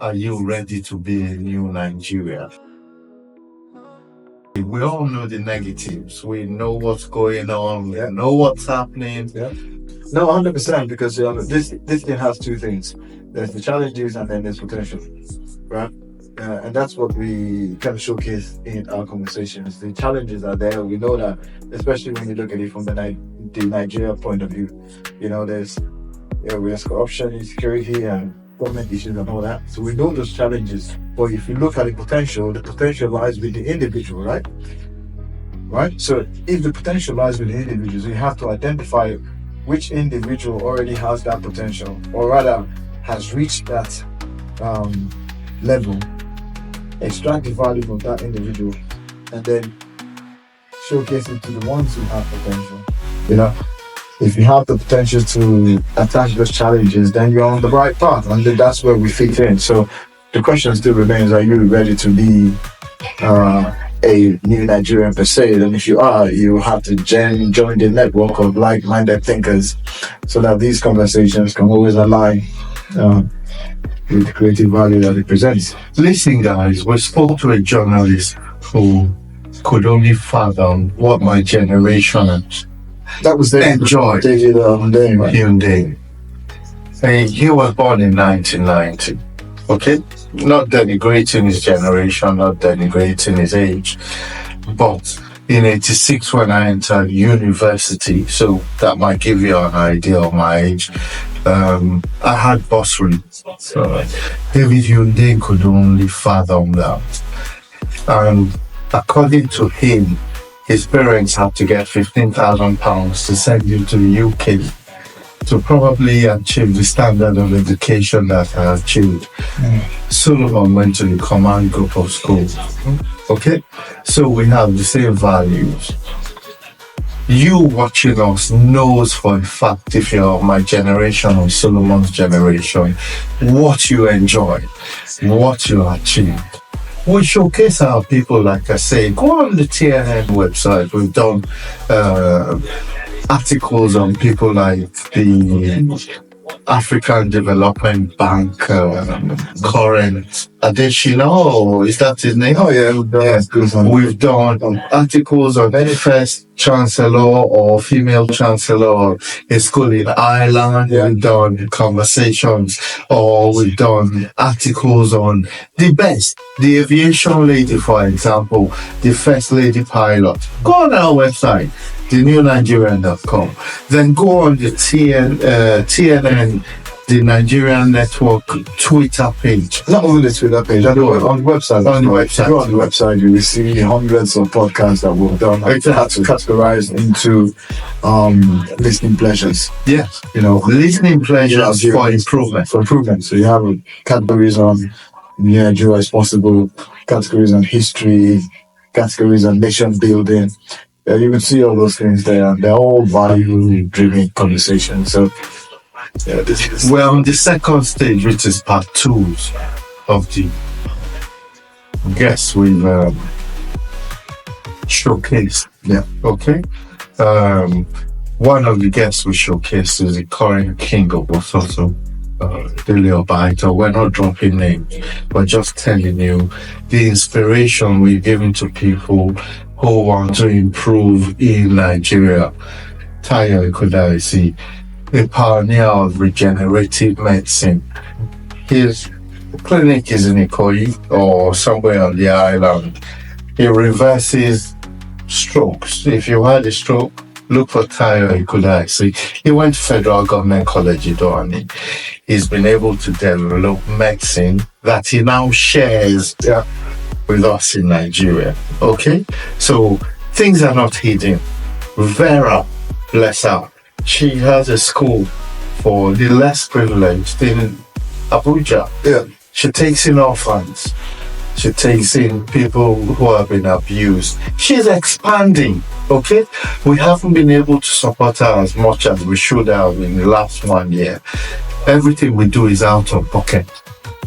Are you ready to be a new Nigeria? We all know the negatives. We know what's going on. We know what's happening. Yeah. No, 100%, because this thing has two things. There's the challenges and then there's potential, right? And that's what we kind of showcase in our conversations. The challenges are there. We know that, especially when you look at it from the Nigeria point of view. There's corruption, insecurity, and government issues and all that. So we know those challenges. But if you look at the potential lies with the individual, right? Right? So if the potential lies with the individuals, you have to identify which individual already has that potential, or rather has reached that level, extract the value from that individual, and then showcase it to the ones who have potential. If you have the potential to attack those challenges, then you're on the right path, and then that's where we fit in. So the question still remains: are you ready to be a new Nigerian per se? And if you are, you have to join the network of like-minded thinkers, so that these conversations can always align with the creative value that it presents. Listen, guys, we spoke to a journalist who could only fathom what my generation That was enjoyed. David Hyundai. And he was born in 1990. Okay? Not denigrating his generation, not denigrating his age. But in 86, when I entered university, so that might give you an idea of my age, I had bursary. So David Hyundai could only fathom that. And according to him, his parents had to get £15,000 to send him to the UK to probably achieve the standard of education that I achieved. Solomon went to the command group of schools. Okay? So we have the same values. You watching us knows for a fact, if you're of my generation or Solomon's generation, what you enjoy, what you achieved. We showcase our people, like I say. Go on the TNN website. We've done articles on people like the African Development Bank current Adeshina, or is that his name? Oh yeah, We've done articles on any first chancellor or female chancellor of a school in Ireland. We've done conversations, or we've done articles on the best, the aviation lady, for example, the first lady pilot. Go on our website, thenewnigerian.com. Then go on the TNN, the Nigerian Network Twitter page. Not only the Twitter page, on the website. Go on the website, you will see hundreds of podcasts that we've done, categorized into listening pleasures. Yes, listening pleasures for improvement. So you have categories on Nigeria is possible, categories on history, categories on nation building. You can see all those things there, and they're all value-driven conversations. So, we're on the second stage, which is part 2 of the guests we've showcased. Yeah. Okay. One of the guests we showcased is the current king of Ososo, Dele Obaito. We're not dropping names, we're just telling you the inspiration we're giving to people who want to improve in Nigeria. Tayo Ikudaisi, a pioneer of regenerative medicine. His clinic is in Ikoyi or somewhere on the island. He reverses strokes. If you had a stroke, look for Tayo Ikudaisi. He went to Federal Government College Idoani. He's been able to develop medicine that he now shares with us in Nigeria. Okay? So things are not hidden. Vera, bless her, she has a school for the less privileged in Abuja. Yeah. She takes in orphans. She takes in people who have been abused. She's expanding. Okay? We haven't been able to support her as much as we should have in the last 1 year. Everything we do is out of pocket.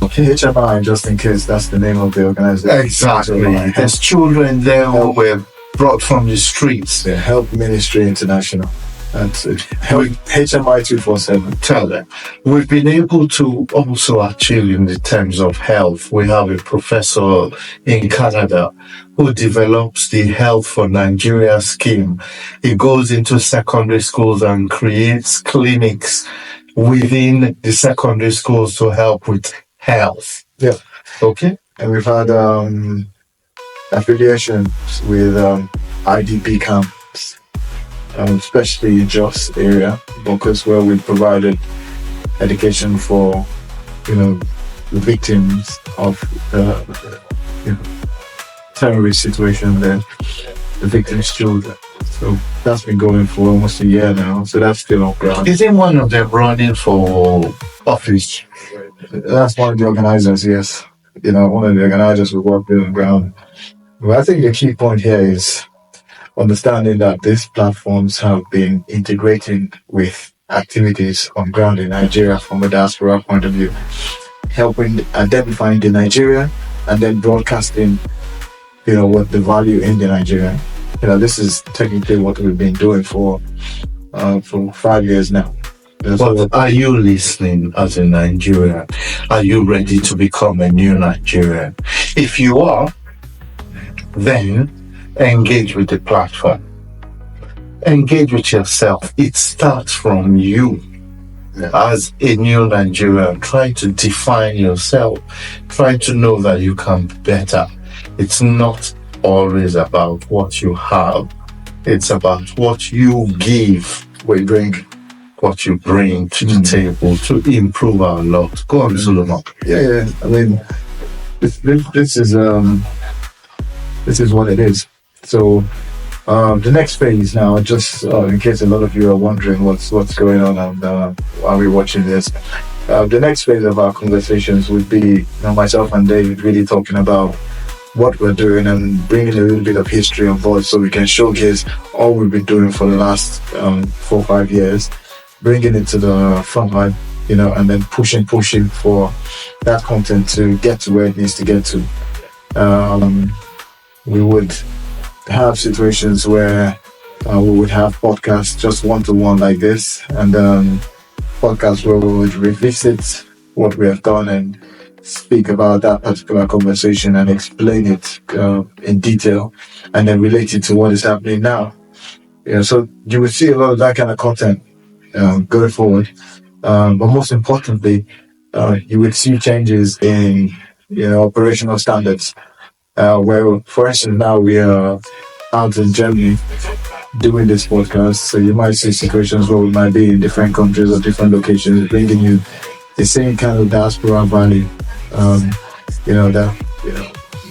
Okay, HMI, just in case, that's the name of the organization. Exactly. There's children there who were brought from the streets. The Help Ministry International. That's it. HMI 247. Tell them. We've been able to also achieve in the terms of health. We have a professor in Canada who develops the Health for Nigeria scheme. He goes into secondary schools and creates clinics within the secondary schools to help with health. Yeah. Okay. And we've had affiliations with IDP camps, especially in Jos area, because where we provided education for, the victims of terrorist situation there, the victims' children. So that's been going for almost a year now. So that's still on ground. Isn't one of them running for office? That's one of the organizers, yes. One of the organizers we work with on ground. Well, I think the key point here is understanding that these platforms have been integrating with activities on ground in Nigeria from a diaspora point of view, helping identifying the Nigerian and then broadcasting, what the value in the Nigerian. This is technically what we've been doing for 5 years now. But are you listening as a Nigerian? Are you ready to become a new Nigerian? If you are, then engage with the platform. Engage with yourself. It starts from you as a new Nigerian. Try to define yourself. Try to know that you can be better. It's not always about what you have. It's about what you give. What you bring to the table to improve our lot. Go on, Solomon. Yeah. I mean, this is what it is. So the next phase now, just in case a lot of you are wondering what's going on and while we're watching this, the next phase of our conversations would be myself and David really talking about what we're doing and bringing a little bit of history on board so we can showcase all we've been doing for the last 4 or 5 years, bringing it to the front line, and then pushing for that content to get to where it needs to get to. We would have situations where we would have podcasts just one-to-one like this, and podcasts where we would revisit what we have done and speak about that particular conversation and explain it in detail, and then relate it to what is happening now. So you will see a lot of that kind of content going forward. But most importantly, you will see changes in operational standards. Where, for instance, now we are out in Germany doing this podcast, so you might see situations where we might be in different countries or different locations, bringing you the same kind of diaspora value. The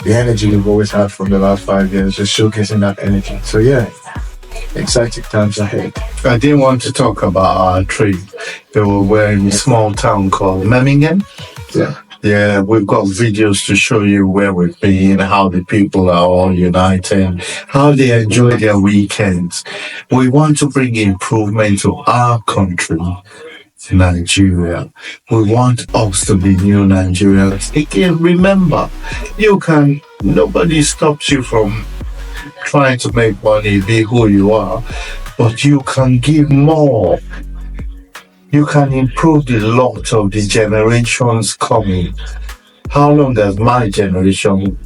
energy we've always had from the last 5 years, just showcasing that energy. So yeah, exciting times ahead. I didn't want to talk about our trip. We're in a small town called Memmingen. Yeah, we've got videos to show you where we've been, how the people are all united, how they enjoy their weekends. We want to bring improvement to our country, Nigeria. We want us to be new Nigerians. Again, remember, nobody stops you from trying to make money, be who you are, but you can give more. You can improve the lot of the generations coming. How long does my generation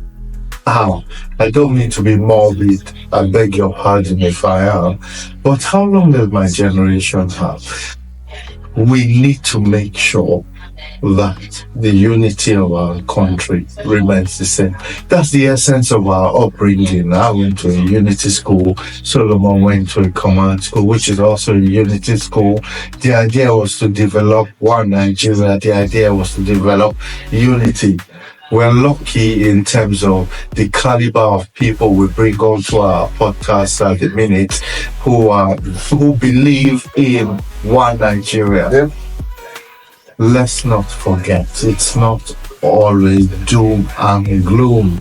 have? I don't mean to be morbid, I beg your pardon if I am, but how long does my generation have? We need to make sure that the unity of our country remains the same. That's the essence of our upbringing. I went to a unity school. Solomon went to a command school, which is also a unity school. The idea was to develop one Nigeria. The idea was to develop unity. We're lucky in terms of the caliber of people we bring onto our podcast at the minute who believe in one Nigeria. Yeah. Let's not forget, it's not always doom and gloom.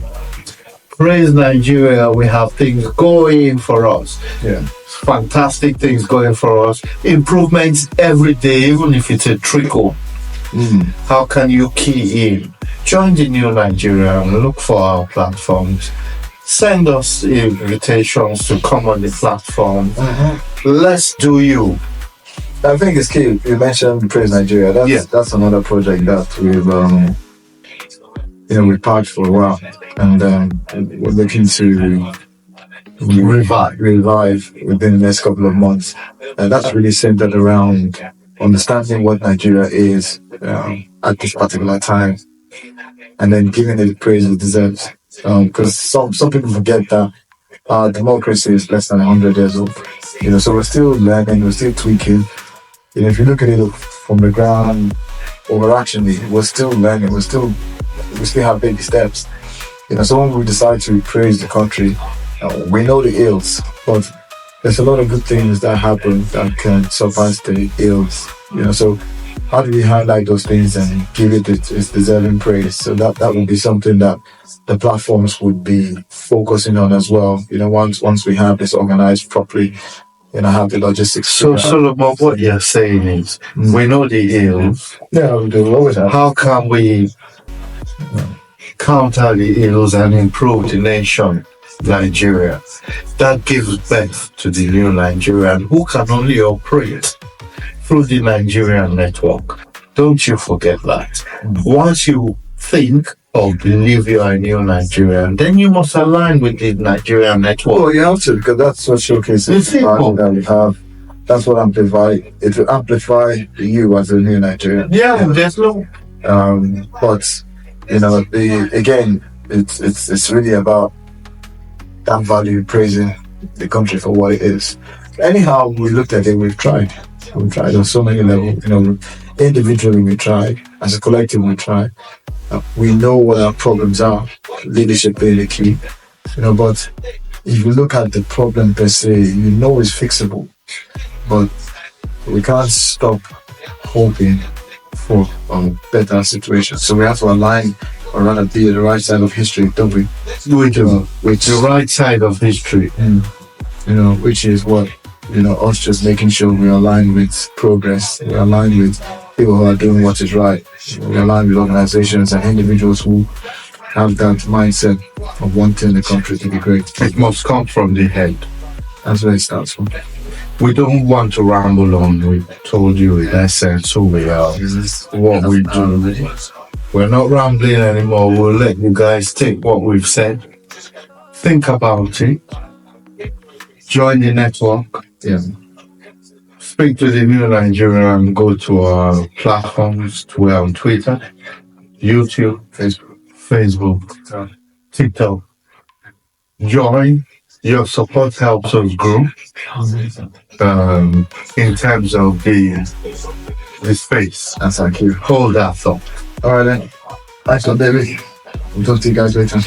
Praise Nigeria, we have things going for us. Yeah. Fantastic things going for us. Improvements every day, even if it's a trickle. How can you key in? Join the new Nigeria and look for our platforms. Send us invitations to come on the platform. Let's do you. I think it's key. You mentioned Praise Nigeria. That's another project that we've parked for a while, and we're looking to revive within the next couple of months. And that's really centered around understanding what Nigeria is at this particular time, and then giving it the praise it deserves. Because some people forget that our democracy is less than 100 years old. So we're still learning, we're still tweaking. If you look at it from the ground, overarchingly, we're still learning. We still have baby steps. So when we decide to praise the country, we know the ills, but there's a lot of good things that happen that can surpass the ills. So how do we highlight those things and give it its deserving praise? So that would be something that the platforms would be focusing on as well. Once we have this organized properly, have the logistics. So Solomon, what you're saying is, we know the ills. Yeah, we do always have. How can we counter the ills and improve the nation, Nigeria, that gives birth to the new Nigerian, who can only operate through the Nigerian network? Don't you forget that. Once you think or believe you are a new Nigerian, then you must align with the Nigerian network. Well, you have to, because that's what showcases the value that we have. That's what it will amplify you as a new Nigerian. Yeah, there's no. But again, it's really about that value, praising the country for what it is. Anyhow, we looked at it. We've tried on so many levels. Individually we tried, as a collective we tried. We know what our problems are, leadership being the key. But if you look at the problem per se, it's fixable. But we can't stop hoping for a better situation. So we have to align or rather be the right side of history, don't we? We do. The right side of history. Which is what, us just making sure we align with progress, we align with people who are doing what is right, we align with organizations and individuals who have that mindset of wanting the country to be great. It must come from the head. That's where it starts from. We don't want to ramble on. We told you in essence who we are, what we do. We're not rambling anymore. We'll let you guys take what we've said, think about it, join the network, speak to the new Nigeria, and go to our platforms. We're on Twitter, YouTube, Facebook, TikTok. Join. Your support helps us grow in terms of the space. That's our cue. Hold that thought. All right then. Thanks, David. We'll talk to you guys later.